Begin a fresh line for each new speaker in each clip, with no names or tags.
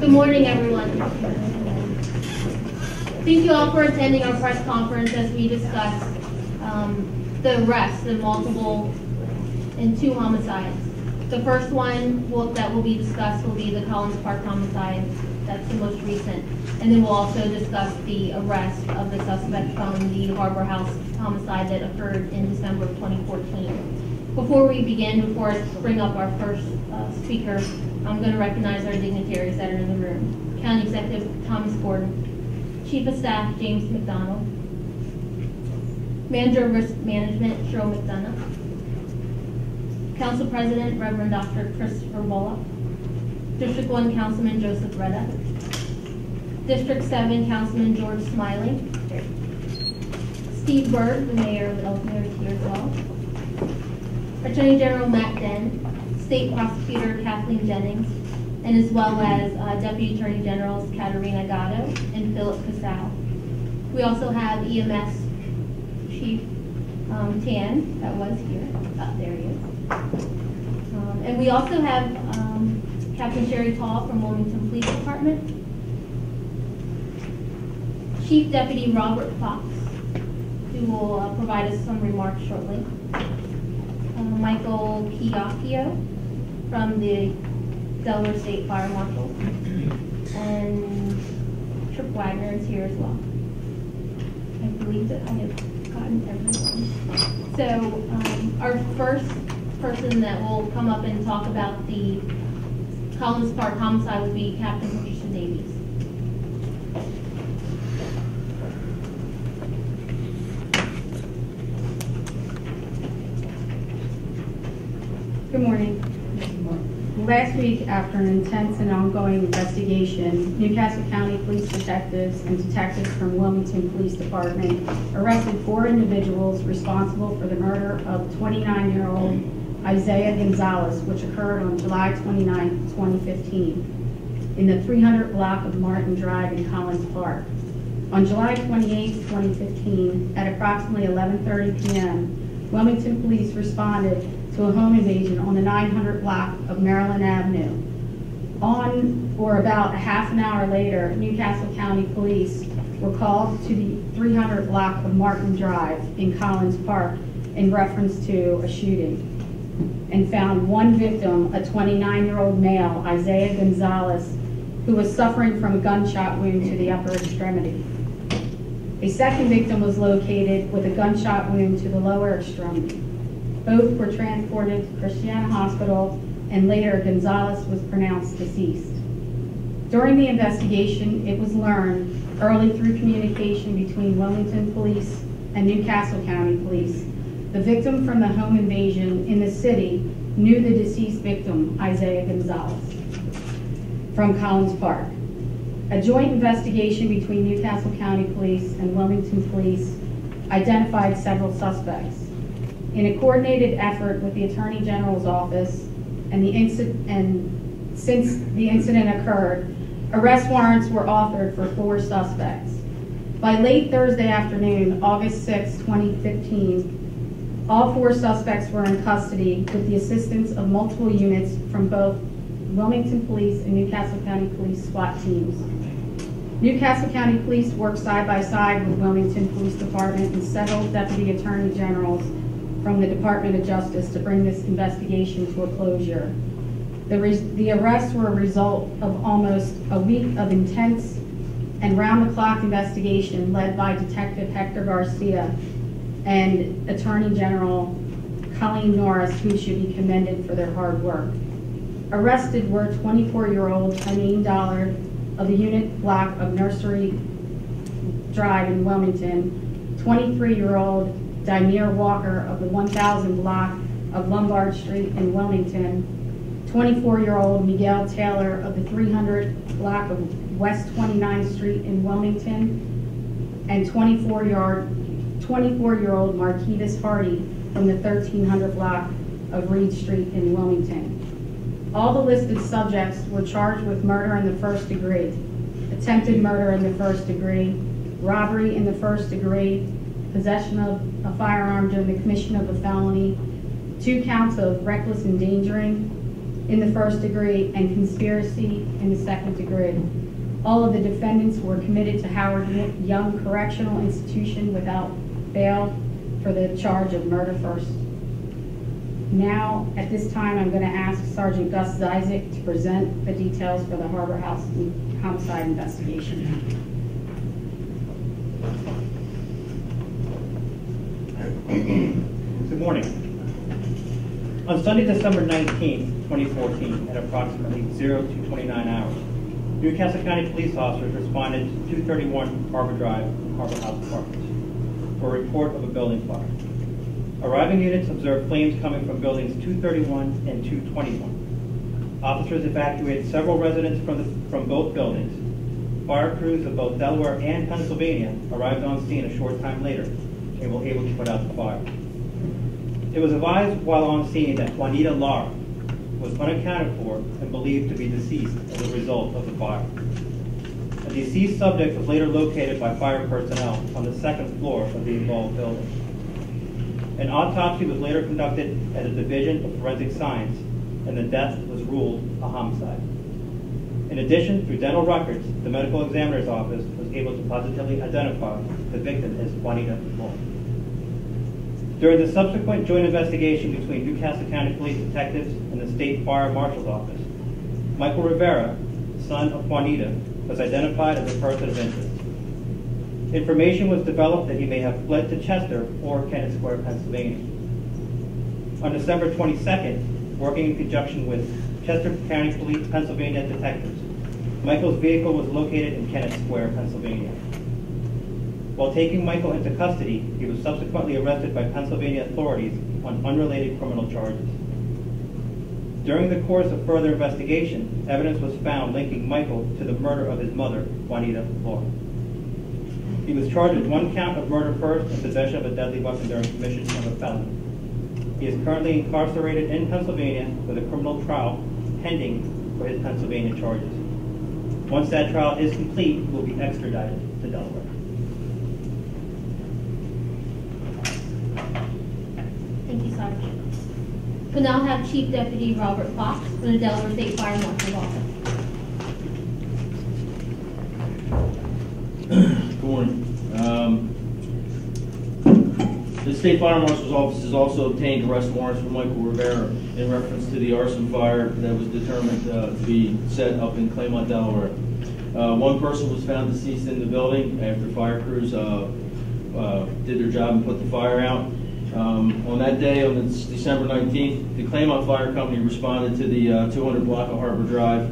Good morning, everyone. Thank you all for attending our press conference as we discuss the arrests in two homicides. The first one that will be discussed will be the Collins Park homicide. That's the most recent. And then we'll also discuss the arrest of the suspect from the Harbor House homicide that occurred in December of 2014. Before we begin, before I bring up our first speaker, I'm going to recognize our dignitaries that are in the room. County Executive Thomas Gordon, Chief of Staff James McDonald, Manager of Risk Management Cheryl McDonough, Council President Reverend Dr. Christopher Bullock, District 1 Councilman Joseph Reda, District 7 Councilman George Smiley, Steve Berg, the Mayor of Ellesmere, is here as well, Attorney General Matt Den, State Prosecutor Kathleen Jennings, and as well as Deputy Attorney Generals Katerina Gatto and Philip Casal. We also have EMS Chief Tan, that was here. There he is. And we also have Captain Sherry Tall from Wilmington Police Department, Chief Deputy Robert Fox, who will provide us some remarks shortly, Michael Chiacchio from the Delaware State Fire Marshal, and Trip Wagner is here as well. I believe that I have gotten everyone. So our first person that will come up and talk about the Collins Park homicide will be Captain Patricia Davies.
Good morning. Last week, after an intense and ongoing investigation, Newcastle County Police detectives and detectives from Wilmington Police Department arrested 4 individuals responsible for the murder of 29-year-old Isaiah Gonzalez, which occurred on July 29, 2015, in the 300 block of Martin Drive in Collins Park. On July 28, 2015, at approximately 11:30 p.m., Wilmington Police responded to a home invasion on the 900 block of Maryland Avenue. On or about a half an hour later, Newcastle County Police were called to the 300 block of Martin Drive in Collins Park in reference to a shooting, and found one victim, a 29-year-old male, Isaiah Gonzalez, who was suffering from a gunshot wound to the upper extremity. A second victim was located with a gunshot wound to the lower extremity. Both were transported to Christiana Hospital, and later Gonzalez was pronounced deceased. During the investigation, it was learned early through communication between Wilmington Police and Newcastle County Police, the victim from the home invasion in the city knew the deceased victim, Isaiah Gonzalez, from Collins Park. A joint investigation between Newcastle County Police and Wilmington Police identified several suspects. In a coordinated effort with the Attorney General's office since the incident occurred, arrest warrants were authored for 4 suspects. By late Thursday afternoon, August 6, 2015, all 4 suspects were in custody with the assistance of multiple units from both Wilmington Police and Newcastle County Police SWAT teams. Newcastle County Police worked side by side with Wilmington Police Department and several Deputy Attorney Generals from the Department of Justice to bring this investigation to a closure. The arrests were a result of almost a week of intense and round-the-clock investigation led by Detective Hector Garcia and Attorney General Colleen Norris, who should be commended for their hard work. Arrested were 24-year-old Janine Dollard of the unit block of Nursery Drive in Wilmington, 23-year-old Daimir Walker of the 1000 block of Lombard Street in Wilmington, 24-year-old Miguel Taylor of the 300 block of West 29th Street in Wilmington, and 24-year-old Marquita's Hardy from the 1300 block of Reed Street in Wilmington. All the listed subjects were charged with murder in the first degree, attempted murder in the first degree, robbery in the first degree, possession of a firearm during the commission of a felony, 2 counts of reckless endangering, in the first degree and conspiracy in the second degree. All of the defendants were committed to Howard Young Correctional Institution without bail for the charge of murder first. Now, at this time, I'm going to ask Sergeant Gus Zizek to present the details for the Harbor House homicide investigation.
Good morning. On Sunday, December 19, 2014, at approximately 02:29 hours, Newcastle County police officers responded to 231 Harbor Drive, Harbor House Apartments, for a report of a building fire. Arriving units observed flames coming from buildings 231 and 221. Officers evacuated several residents from both buildings. Fire crews of both Delaware and Pennsylvania arrived on scene a short time later and were able to put out the fire. It was advised while on scene that Juanita Lara was unaccounted for and believed to be deceased as a result of the fire. A deceased subject was later located by fire personnel on the second floor of the involved building. An autopsy was later conducted at the Division of Forensic Science, and the death was ruled a homicide. In addition, through dental records, the medical examiner's office was able to positively identify the victim as Juanita Lara. During the subsequent joint investigation between Newcastle County Police detectives and the State Fire Marshal's Office, Michael Rivera, son of Juanita, was identified as a person of interest. Information was developed that he may have fled to Chester or Kennett Square, Pennsylvania. On December 22nd, working in conjunction with Chester County Police, Pennsylvania detectives, Michael's vehicle was located in Kennett Square, Pennsylvania. While taking Michael into custody, he was subsequently arrested by Pennsylvania authorities on unrelated criminal charges. During the course of further investigation, evidence was found linking Michael to the murder of his mother, Juanita Lara. He was charged with one count of murder first and possession of a deadly weapon during commission of a felony. He is currently incarcerated in Pennsylvania with a criminal trial pending for his Pennsylvania charges. Once that trial is complete, he will be extradited to Delaware.
Thank you, Sergeant. We'll now have Chief Deputy Robert Fox from the Delaware State Fire Marshal's Office.
Good morning. The State Fire Marshal's Office has also obtained arrest warrants for Michael Rivera in reference to the arson fire that was determined to be set up in Claymont, Delaware. One person was found deceased in the building after fire crews did their job and put the fire out. On that day, on December 19th, the Claymont Fire Company responded to the 200 block of Harbor Drive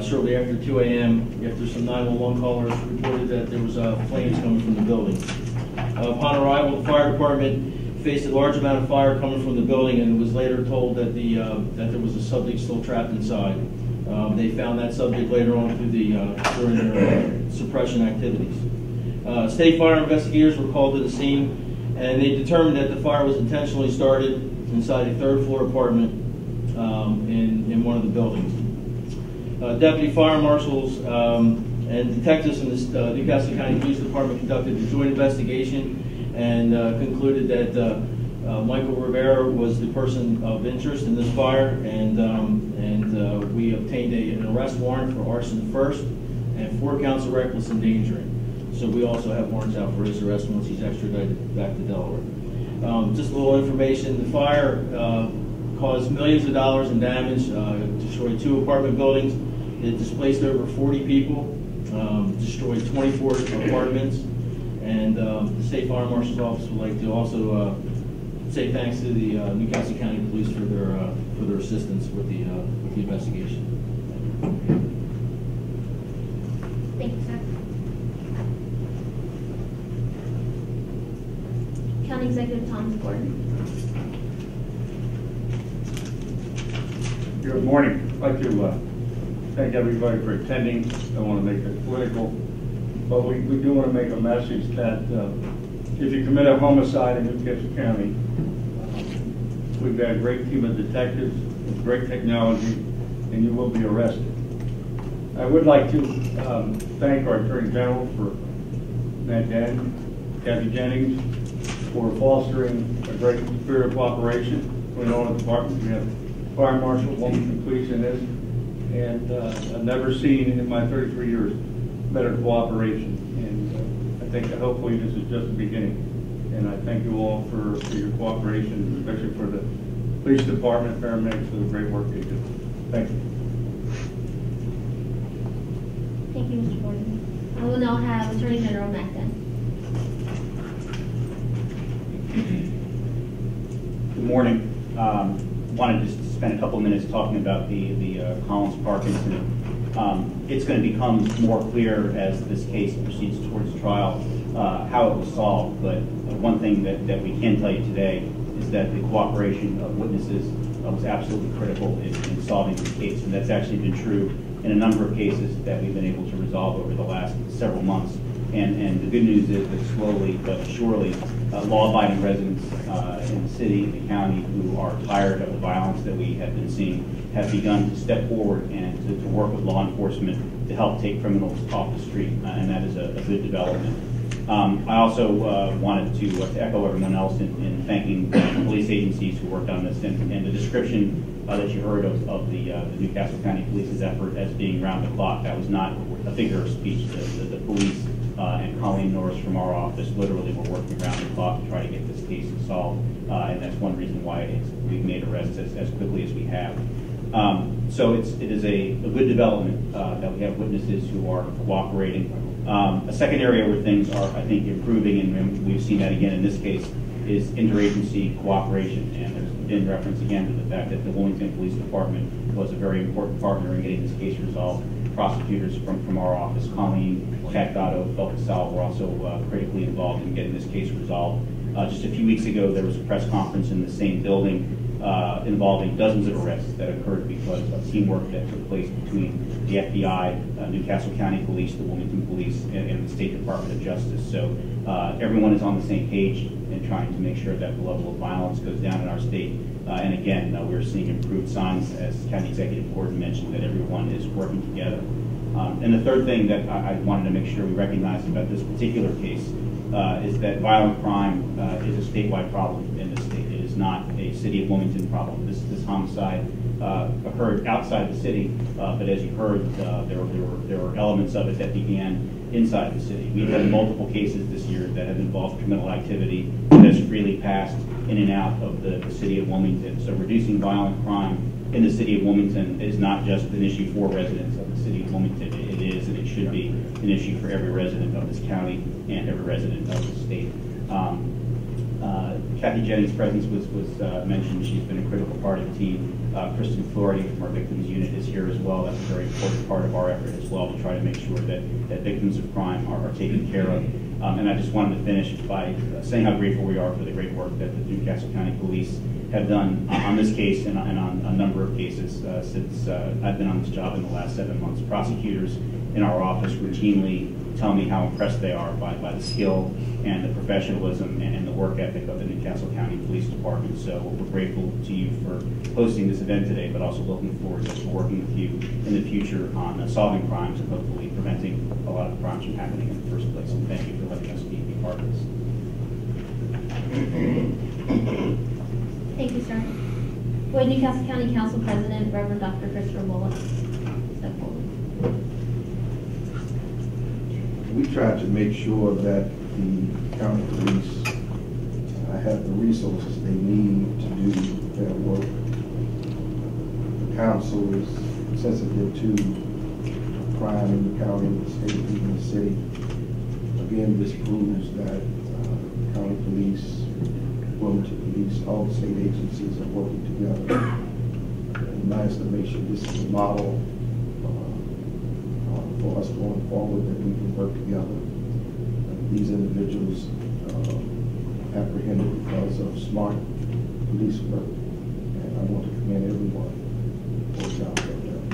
shortly after 2 a.m. after some 911 callers reported that there was flames coming from the building. Upon arrival, the fire department faced a large amount of fire coming from the building and was later told that that there was a subject still trapped inside. They found that subject later on through during their suppression activities. State fire investigators were called to the scene, and they determined that the fire was intentionally started inside a third-floor apartment in one of the buildings. Deputy fire marshals and detectives in the Newcastle County Police Department conducted a joint investigation and concluded that Michael Rivera was the person of interest in this fire, and we obtained an arrest warrant for arson first and 4 counts of reckless endangering. So we also have warrants out for his arrest once he's extradited back to Delaware. Just a little information: the fire caused millions of dollars in damage, destroyed 2 apartment buildings. It displaced over 40 people, destroyed 24 apartments, and the State Fire Marshal's Office would like to also say thanks to the Newcastle County Police for their assistance with the investigation.
Thank you, sir. County Executive Thomas Gordon.
Good morning. I'd like to thank everybody for attending. I don't want to make it political, but we do want to make a message that if you commit a homicide in Newcastle County, we've got a great team of detectives with great technology, and you will be arrested. I would like to thank our Attorney General for Matt Dan, Kathy Jennings, for fostering a great spirit of cooperation between all the departments. We have Fire Marshal, Wilmington Police in this, and I've never seen in my 33 years better cooperation. And I think that hopefully this is just the beginning. And I thank you all for your cooperation, especially for the police department, paramedics, for the great work they do. Thank you.
Thank you, Mr. Gordon. I will now have Attorney General Mackin.
Good morning. Wanted just to spend a couple of minutes talking about the Collins Park incident. It's going to become more clear as this case proceeds towards trial how it was solved, but one thing that we can tell you today is that the cooperation of witnesses was absolutely critical in solving this case, and that's actually been true in a number of cases that we've been able to resolve over the last several months. And the good news is that slowly but surely, law-abiding residents in the city and the county who are tired of the violence that we have been seeing have begun to step forward and to work with law enforcement to help take criminals off the street, and that is a good development. I also wanted to echo everyone else in thanking the police agencies who worked on this, and the description that you heard of the Newcastle County Police's effort as being round the clock. That was not a figure of speech. The police and Colleen Norris from our office literally were working around the clock to try to get this case solved, and that's one reason why we've made arrests as quickly as we have. So it is a good development that we have witnesses who are cooperating. A second area where things are, I think, improving, and we've seen that again in this case, is interagency cooperation. And there's been reference again to the fact that the Wilmington Police Department was a very important partner in getting this case resolved. Prosecutors from our office, Colleen, Kat Gatto, Philip Sal, were also critically involved in getting this case resolved. Just a few weeks ago, there was a press conference in the same building involving dozens of arrests that occurred because of teamwork that took place between the FBI, Newcastle County Police, the Wilmington Police, and the State Department of Justice. So everyone is on the same page in trying to make sure that the level of violence goes down in our state. And again, we're seeing improved signs, as County Executive Gordon mentioned, that everyone is working together. And the third thing that I wanted to make sure we recognize about this particular case is that violent crime is a statewide problem in the state. It is not a city of Wilmington problem. This homicide occurred outside the city, but as you heard, there were elements of it that began inside the city. We've had multiple cases this year that have involved criminal activity that has freely passed in and out of the city of Wilmington. So reducing violent crime in the city of Wilmington is not just an issue for residents of the city of Wilmington. It is, and it should be, an issue for every resident of this county and every resident of the state. Kathy Jennings' presence was mentioned. She's been a critical part of the team. Kristen Flaherty from our victims unit is here as well. That's a very important part of our effort as well, to try to make sure that victims of crime are taken care of. And I just wanted to finish by saying how grateful we are for the great work that the Newcastle County Police have done on this case and on a number of cases since I've been on this job in the last 7 months. Prosecutors in our office routinely tell me how impressed they are by the skill and the professionalism and the work ethic of the Newcastle County Police Department. So we're grateful to you for hosting this event today, but also looking forward to working with you in the future on solving crimes and hopefully preventing a lot of crimes from happening in the first place. And thank you for letting us be part of this.
Thank you, sir. Would Newcastle County Council President, Reverend Dr. Christopher Bullock, step forward?
We try to make sure that the county police have the resources they need to do their work. The council is sensitive to crime in the county, the state, even the city. Again, this proves that county police, Wilmington Police, all the state agencies are working together. In my estimation, this is a model for us going forward, that we can work together. These individuals apprehended because of smart police work, and I want to commend everyone for the job they've done.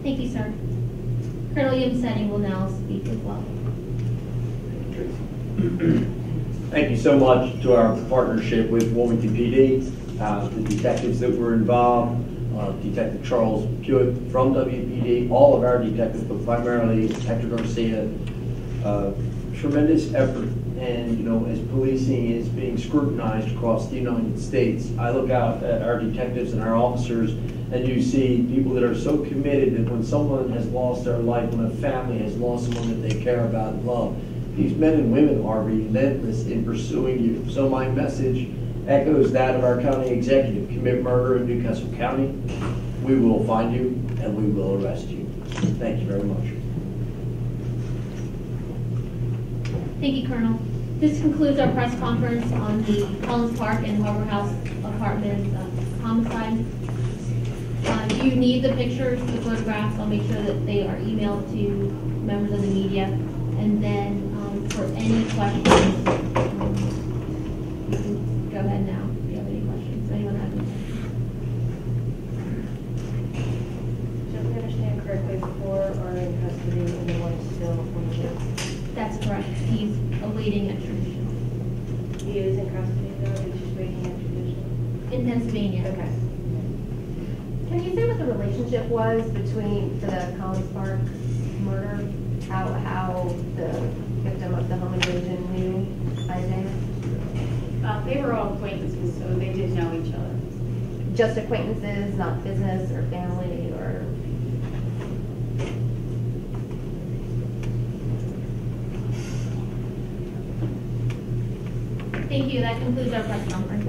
Thank you, sir. Colonel Yamseti will now speak as well.
Thank you so much to our partnership with Wilmington PD, the detectives that were involved, Detective Charles Pewitt from WPD, all of our detectives, but primarily Hector Garcia. Tremendous effort And, you know, as policing is being scrutinized across the United States, I look out at our detectives and our officers, and you see people that are so committed that when someone has lost their life, when a family has lost someone that they care about and love, these men and women are relentless in pursuing you. So my message echoes that of our county executive. Commit murder in Newcastle County, we will find you and we will arrest you. Thank you very much.
Thank you, Colonel. This concludes our press conference on the Collins Park and Harbor House Apartments homicide. If you need the pictures, the photographs, I'll make sure that they are emailed to members of the media. And then for any questions, you can go ahead now if you have any questions. Anyone have any questions?
So if we understand correctly, 4 are in custody and the one is still on the list.
That's correct. He's awaiting extradition.
He is in custody though, he's just waiting extradition.
In Pennsylvania.
Okay. Can you say what the relationship was between the Collins Park murder? How the victim of the home invasion knew Isaiah?
They were all acquaintances, so they did know each other.
Just acquaintances, not business or family or?
Thank you. That concludes our press conference.